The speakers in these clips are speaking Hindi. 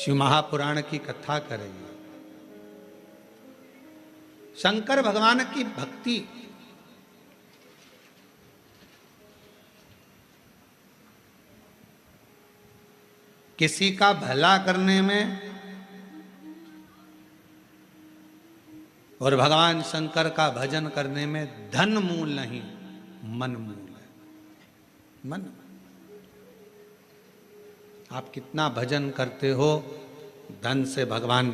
शिव महापुराण की कथा करेंगे। शंकर भगवान की भक्ति किसी का भला करने में और भगवान शंकर का भजन करने में धन मूल नहीं, मन मूल है। मन, आप कितना भजन करते हो, धन से भगवान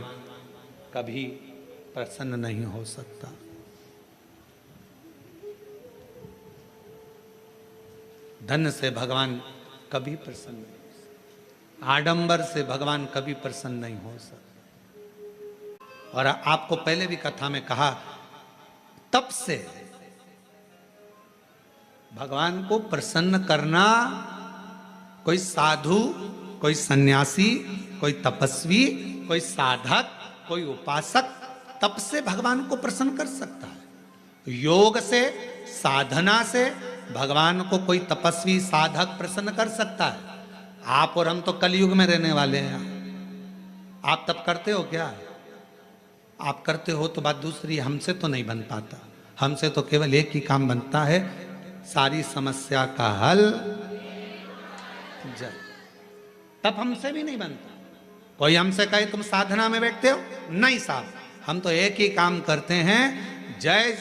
कभी प्रसन्न नहीं हो सकता। धन से भगवान कभी प्रसन्न नहीं हो सकता, आडंबर से भगवान कभी प्रसन्न नहीं हो सकता। और आपको पहले भी कथा में कहा, तप से भगवान को प्रसन्न करना, कोई साधु, कोई सन्यासी, कोई तपस्वी, कोई साधक, कोई उपासक तप से भगवान को प्रसन्न कर सकता है। योग से, साधना से भगवान को कोई तपस्वी साधक प्रसन्न कर सकता है। आप और हम तो कलयुग में रहने वाले हैं। आप तप करते हो क्या? आप करते हो तो बात दूसरी, हमसे तो नहीं बन पाता। हमसे तो केवल एक ही काम बनता है, सारी समस्या का हल जल। तब हमसे भी नहीं बनता। कोई हमसे कहे तुम साधना में बैठते हो, नहीं साहब, हम तो एक ही काम करते हैं। जय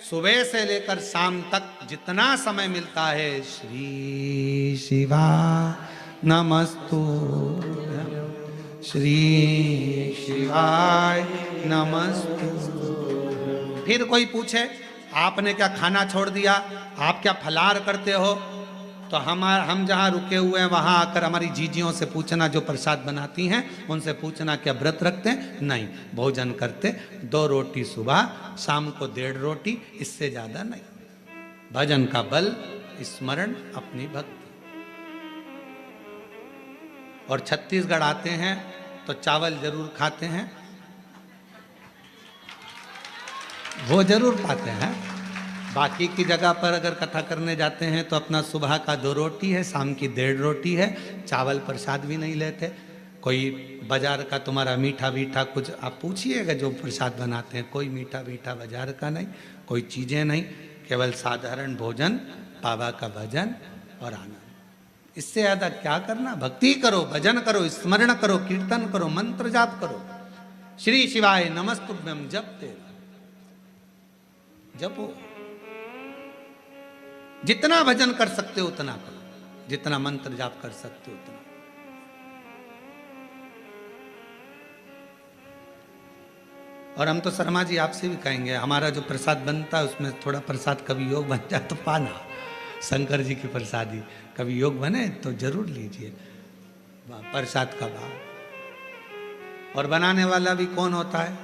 सुबह से लेकर शाम तक जितना समय मिलता है, श्री शिवा नमस्तु, श्री शिवाय नमस्तु। फिर कोई पूछे आपने क्या खाना छोड़ दिया, आप क्या फलाहार करते हो, तो हम जहाँ रुके हुए हैं वहाँ आकर हमारी जीजियों से पूछना, जो प्रसाद बनाती हैं उनसे पूछना क्या व्रत रखते हैं? नहीं, भोजन करते 2 रोटी सुबह, शाम को 1.5 रोटी, इससे ज़्यादा नहीं। भजन का बल, स्मरण, अपनी भक्ति। और छत्तीसगढ़ आते हैं तो चावल जरूर खाते हैं, वो जरूर पाते हैं। बाकी की जगह पर अगर कथा करने जाते हैं तो अपना सुबह का 2 रोटी है, शाम की 1.5 रोटी है, चावल प्रसाद भी नहीं लेते। कोई बाजार का तुम्हारा मीठा मीठा कुछ आप पूछिएगा, जो प्रसाद बनाते हैं कोई मीठा मीठा बाजार का नहीं, कोई चीज़ें नहीं, केवल साधारण भोजन, बाबा का भजन और आनंद। इससे ज़्यादा क्या करना? भक्ति करो, भजन करो, स्मरण करो, कीर्तन करो, मंत्र जाप करो, श्री शिवाय नमस्तुभ्यम जपते जपो। जितना भजन कर सकते हो उतना करो, जितना मंत्र जाप कर सकते हो उतना। और हम तो शर्मा जी आपसे भी कहेंगे, हमारा जो प्रसाद बनता है उसमें थोड़ा प्रसाद कभी योग बन जाए तो पाना। शंकर जी की प्रसादी कभी योग बने तो जरूर लीजिए प्रसाद का भाव। और बनाने वाला भी कौन होता है?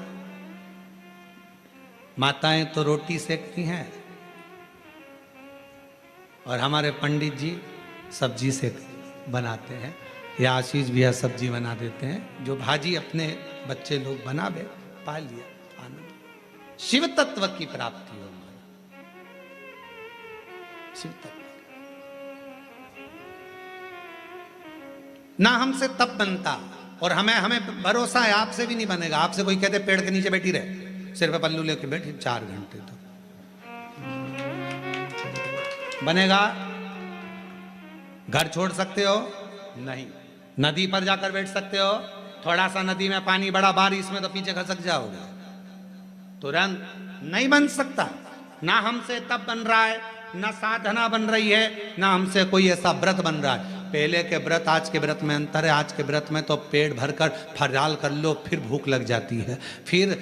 माताएं तो रोटी सेकती हैं और हमारे पंडित जी सब्जी से बनाते हैं, या आशीष भैया सब्जी बना देते हैं। जो भाजी अपने बच्चे लोग बनावे, पा लिया आनंद। शिव तत्व की प्राप्ति हो, शिव तत्व। ना हमसे तप बनता, और हमें भरोसा है आपसे भी नहीं बनेगा। आपसे कोई कहते पेड़ के नीचे बैठी रहे, सिर पे पल्लू लेके बैठी 4 घंटे तक, बनेगा? घर छोड़ सकते हो? नहीं। नदी पर जाकर बैठ सकते हो? थोड़ा सा नदी में पानी बड़ा, बारिश में तो पीछे खसक जाओगे, तुरंत नहीं बन सकता। ना हमसे तप बन रहा है, ना साधना बन रही है, ना हमसे कोई ऐसा व्रत बन रहा है। पहले के व्रत आज के व्रत में अंतर है। आज के व्रत में तो पेट भरकर फलाहार कर लो, फिर भूख लग जाती है, फिर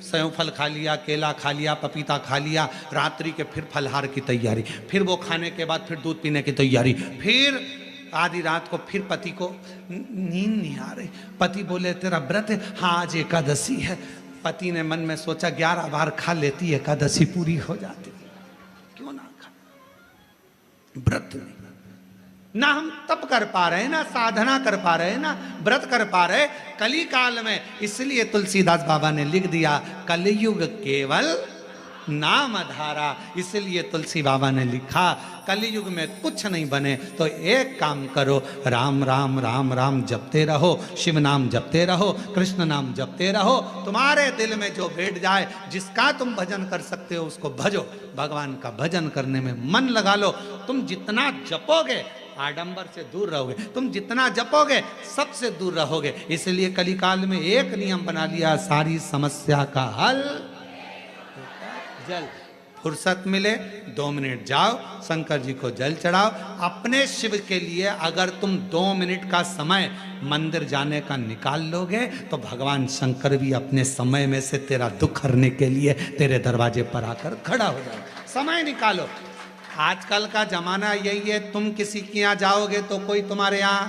सेव फल खा लिया, केला खा लिया, पपीता खा लिया, रात्रि के फिर फलाहार की तैयारी, फिर वो खाने के बाद फिर दूध पीने की तैयारी, फिर आधी रात को फिर पति को नींद नहीं आ रही, पति बोले तेरा व्रत है, हाँ आज एकादशी है। पति ने मन में सोचा 11 बार खा लेती, एकादशी पूरी हो जाती, क्यों ना खा। व्रत नहीं, ना हम तप कर पा रहे, ना साधना कर पा रहे, ना व्रत कर पा रहे कली काल में। इसलिए तुलसीदास बाबा ने लिख दिया, कलयुग केवल नाम धारा। इसलिए तुलसी बाबा ने लिखा कलयुग में कुछ नहीं बने तो एक काम करो, राम राम राम राम जपते रहो, शिव नाम जपते रहो, कृष्ण नाम जपते रहो। तुम्हारे दिल में जो बैठ जाए, जिसका तुम भजन कर सकते हो उसको भजो। भगवान का भजन करने में मन लगा लो। तुम जितना जपोगे आडंबर से दूर रहोगे, तुम जितना जपोगे सबसे दूर रहोगे। इसलिए कलिकाल में एक नियम बना लिया, सारी समस्या का हल जल। फुर्सत मिले 2 मिनट जाओ शंकर जी को जल चढ़ाओ। अपने शिव के लिए अगर तुम 2 मिनट का समय मंदिर जाने का निकाल लोगे तो भगवान शंकर भी अपने समय में से तेरा दुख हरने के लिए तेरे दरवाजे पर आकर खड़ा हो जाए। समय निकालो। आजकल का जमाना यही है, तुम किसी के यहाँ जाओगे तो कोई तुम्हारे यहाँ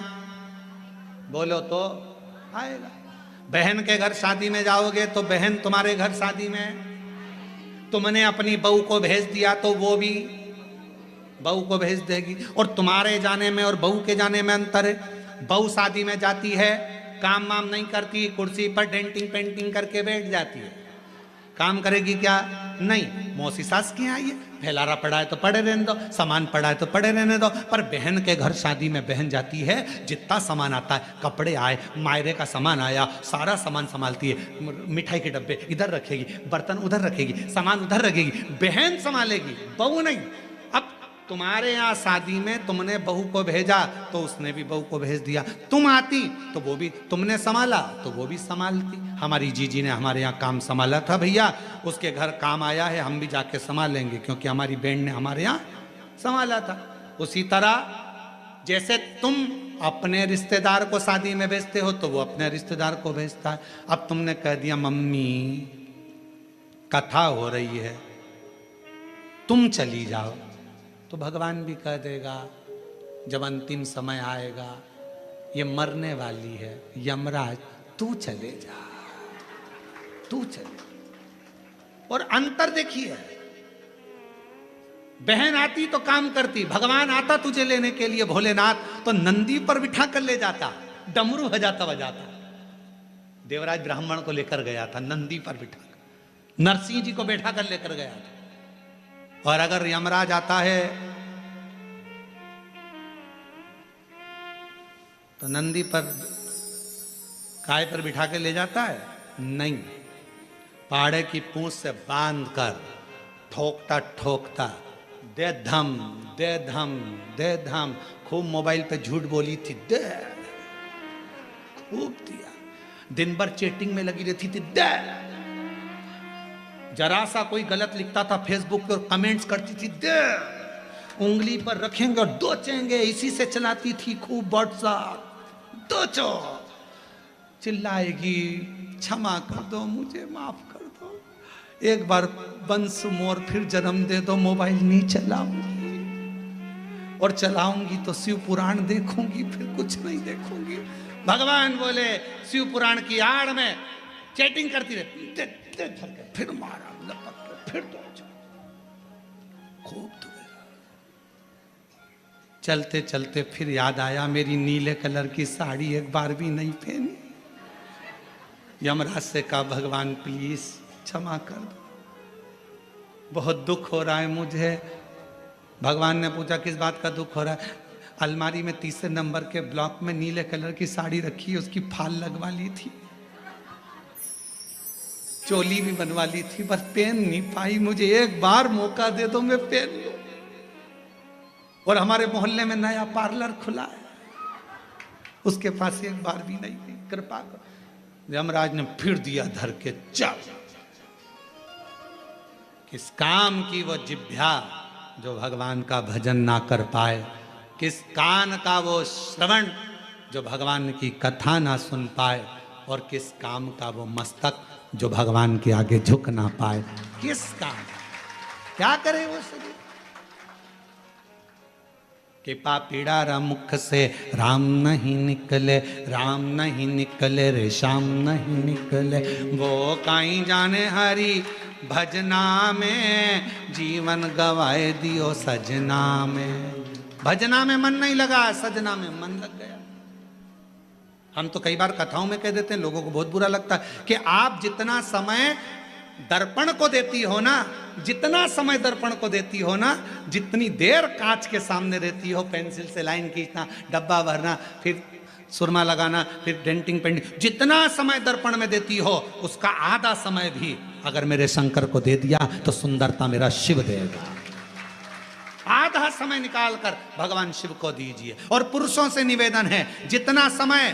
बोलो तो आएगा। बहन के घर शादी में जाओगे तो बहन तुम्हारे घर शादी में, तुमने अपनी बहू को भेज दिया तो वो भी बहू को भेज देगी। और तुम्हारे जाने में और बहू के जाने में अंतर है। बहू शादी में जाती है, काम वाम नहीं करती, कुर्सी पर डेंटिंग पेंटिंग करके बैठ जाती है। काम करेगी क्या? नहीं। मौसी सास की आई है, फैलारा पड़ा है तो पड़े रहने दो, सामान पड़ा है तो पड़े रहने दो। पर बहन के घर शादी में बहन जाती है, जितना सामान आता है, कपड़े आए, मायरे का सामान आया, सारा सामान संभालती है। मिठाई के डब्बे इधर रखेगी, बर्तन उधर रखेगी, सामान उधर रखेगी, बहन संभालेगी, बहू नहीं। अब तुम्हारे यहाँ शादी में तुमने बहू को भेजा तो उसने भी बहू को भेज दिया। तुम आती तो वो भी, तुमने संभाला तो वो भी संभालती। हमारी जीजी ने हमारे यहाँ काम संभाला था भैया, उसके घर काम आया है, हम भी जाके संभालेंगे क्योंकि हमारी बहन ने हमारे यहाँ संभाला था। उसी तरह जैसे तुम अपने रिश्तेदार को शादी में भेजते हो तो वो अपने रिश्तेदार को भेजता है। अब तुमने कह दिया मम्मी कथा हो रही है तुम चली जाओ, तो भगवान भी कह देगा जब अंतिम समय आएगा, ये मरने वाली है, यमराज तू चले जा, तू चले। और अंतर देखिए, बहन आती तो काम करती, भगवान आता तुझे लेने के लिए भोलेनाथ तो नंदी पर बिठा कर ले जाता, डमरू बजाता बजाता। देवराज ब्राह्मण को लेकर गया था नंदी पर बिठाकर, नरसिंह जी को बैठा कर लेकर गया था। और अगर यमराज आता है तो नंदी पर काय पर बिठा के ले जाता है? नहीं, पाड़े की पूंछ से बांध कर ठोकता ठोकता दे धम दे धम दे धम। खूब मोबाइल पे झूठ बोली थी, दे, खूब दिया। दिन भर चैटिंग में लगी रहती थी, दे। जरा सा कोई गलत लिखता था फेसबुक पर कमेंट्स करती थी, दे। उंगली पर रखेंगे और दोचेंगे, इसी से चलाती थी खूब व्हाट्सएप, दोचो। चिल्लाएगी क्षमा कर दो, मुझे माफ कर दो, एक बार वंश मोर फिर जन्म दे दो, मोबाइल नहीं चलाऊंगी, और चलाऊंगी तो शिव पुराण देखूंगी, फिर कुछ नहीं देखूंगी। भगवान बोले शिव पुराण की आड़ में चैटिंग करती रहती, दे, दे, दे, फिर मारा लपक के, फिर दो, खूब दुआ। चलते चलते फिर याद आया मेरी नीले कलर की साड़ी एक बार भी नहीं पहनी। यमराज से कहा भगवान प्लीज क्षमा कर दो, बहुत दुख हो रहा है मुझे। भगवान ने पूछा किस बात का दुख हो रहा है? अलमारी में 3 नंबर के ब्लॉक में नीले कलर की साड़ी रखी है, उसकी फाल लगवा ली थी, चोली भी बनवा ली थी, बस पहन नहीं पाई। मुझे एक बार मौका दे दो, मैं पहन लूं। और हमारे मोहल्ले में नया पार्लर खुला है, उसके पास एक बार भी नहीं थी, कृपा करो। यमराज ने फिर दिया धर के, चल। किस काम की वो जिह्वा जो भगवान का भजन ना कर पाए, किस कान का वो श्रवण जो भगवान की कथा ना सुन पाए, और किस काम का वो मस्तक जो भगवान के आगे झुक ना पाए। किस काम, क्या करे वो शरीर? कि पापीड़ा मुख से राम नहीं निकले, राम नहीं निकले रे श्याम नहीं निकले। वो काई जाने हरि भजना में, जीवन गवाए दियो सजना में। भजना में मन नहीं लगा, सजना में मन लग गया। हम तो कई बार कथाओं में कह देते हैं, लोगों को बहुत बुरा लगता है कि आप जितना समय दर्पण को देती हो ना, जितना समय दर्पण को देती हो ना, जितनी देर कांच के सामने रहती हो, पेंसिल से लाइन खींचना, डब्बा भरना, फिर सुरमा लगाना, फिर डेंटिंग पेंटिंग, जितना समय दर्पण में देती हो उसका आधा समय भी अगर मेरे शंकर को दे दिया तो सुंदरता मेरा शिव देगा। आधा समय निकाल कर भगवान शिव को दीजिए। और पुरुषों से निवेदन है, जितना समय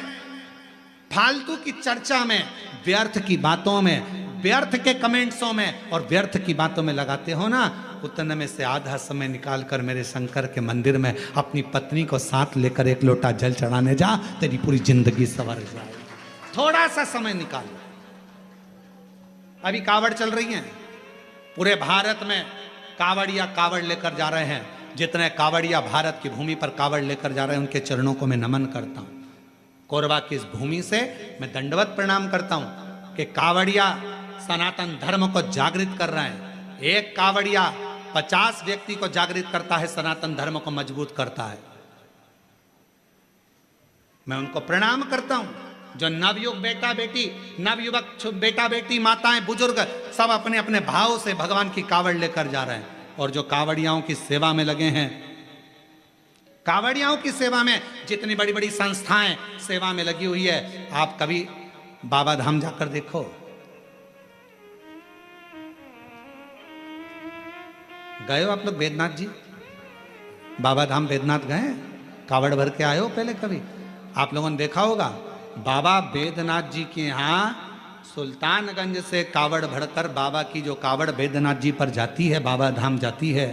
फालतू की चर्चा में, व्यर्थ की बातों में, व्यर्थ के कमेंट्सों में और व्यर्थ की बातों में लगाते हो ना, उतने में से आधा समय निकाल कर मेरे शंकर के मंदिर में अपनी पत्नी को साथ लेकर एक लोटा जल चढ़ाने जा, तेरी पूरी जिंदगी संवर जाएगी। थोड़ा सा समय निकाल। अभी कावड़ चल रही है, पूरे भारत में कावड़िया कावड़ लेकर जा रहे हैं। जितने कावड़िया भारत की भूमि पर कावड़ लेकर जा रहे हैं, उनके चरणों को मैं नमन करता हूं। कोरबा की इस भूमि से मैं दंडवत प्रणाम करता हूं कि कावड़िया सनातन धर्म को जागृत कर रहे हैं। एक कावड़िया 50 व्यक्ति को जागृत करता है, सनातन धर्म को मजबूत करता है। मैं उनको प्रणाम करता हूं। जो नवयुग बेटा बेटी, नवयुवक बेटा बेटी, माताएं, बुजुर्ग सब अपने अपने भाव से भगवान की कावड़ लेकर जा रहे हैं। और जो कावड़ियाओं की सेवा में लगे हैं, कावड़ियाओं की सेवा में जितनी बड़ी बड़ी संस्थाएं सेवा में लगी हुई है, आप कभी बाबा धाम जाकर देखो। गए हो आप लोग बैद्यनाथ जी? बाबा धाम बैद्यनाथ गए? कावड़ भर के आए हो पहले कभी? आप लोगों ने देखा होगा, बाबा बैद्यनाथ जी के यहाँ सुल्तानगंज से कावड़ भरकर बाबा की जो कावड़ बैद्यनाथ जी पर जाती है, बाबा धाम जाती है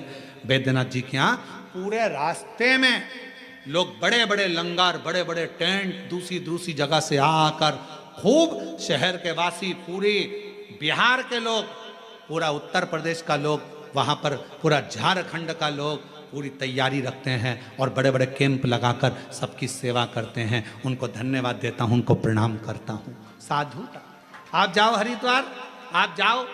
बैद्यनाथ जी के यहाँ, पूरे रास्ते में लोग बड़े बड़े लंगर, बड़े बड़े टेंट दूसरी दूसरी जगह से आकर, खूब शहर के वासी, पूरी बिहार के लोग, पूरा उत्तर प्रदेश का लोग, वहाँ पर पूरा झारखंड का लोग पूरी तैयारी रखते हैं और बड़े बड़े कैंप लगाकर सबकी सेवा करते हैं। उनको धन्यवाद देता हूँ, उनको प्रणाम करता हूँ। साधु आप जाओ हरिद्वार, आप जाओ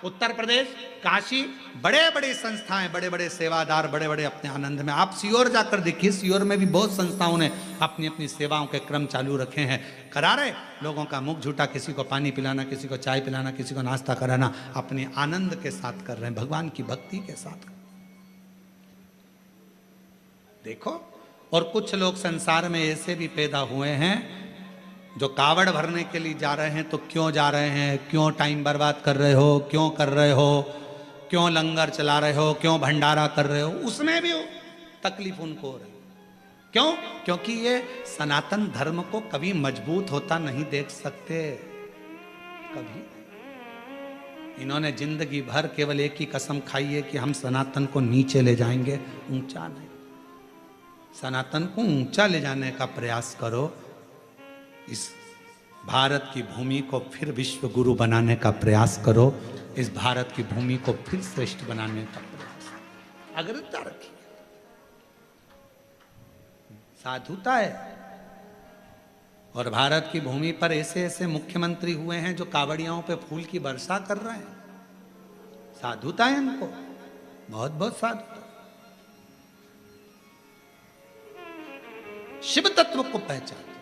उत्तर प्रदेश, काशी, बड़े बड़े संस्थाएं, बड़े बड़े सेवादार, बड़े बड़े अपने आनंद में। आप सीहोर जाकर देखिए, सीहोर में भी बहुत संस्थाओं ने अपनी अपनी सेवाओं के क्रम चालू रखे हैं, करा रहे लोगों का मुख झूठा, किसी को पानी पिलाना, किसी को चाय पिलाना, किसी को नाश्ता कराना, अपने आनंद के साथ कर रहे हैं, भगवान की भक्ति के साथ। देखो, और कुछ लोग संसार में ऐसे भी पैदा हुए हैं जो कावड़ भरने के लिए जा रहे हैं, तो क्यों जा रहे हैं, क्यों टाइम बर्बाद कर रहे हो, क्यों कर रहे हो, क्यों लंगर चला रहे हो, क्यों भंडारा कर रहे हो, उसमें भी तकलीफ उनको हो रही। क्यों? क्योंकि ये सनातन धर्म को कभी मजबूत होता नहीं देख सकते, कभी। इन्होंने जिंदगी भर केवल एक ही कसम खाई है कि हम सनातन को नीचे ले जाएंगे, ऊंचा नहीं। सनातन को ऊंचा ले जाने का प्रयास करो। इस भारत की भूमि को फिर विश्व गुरु बनाने का प्रयास करो। इस भारत की भूमि को फिर श्रेष्ठ बनाने का प्रयास, अग्रता रखिए। साधुता है। और भारत की भूमि पर ऐसे ऐसे मुख्यमंत्री हुए हैं जो कावड़ियाओं पे फूल की वर्षा कर रहे हैं। साधुता है इनको, बहुत बहुत साधुता। शिव तत्व को पहचान।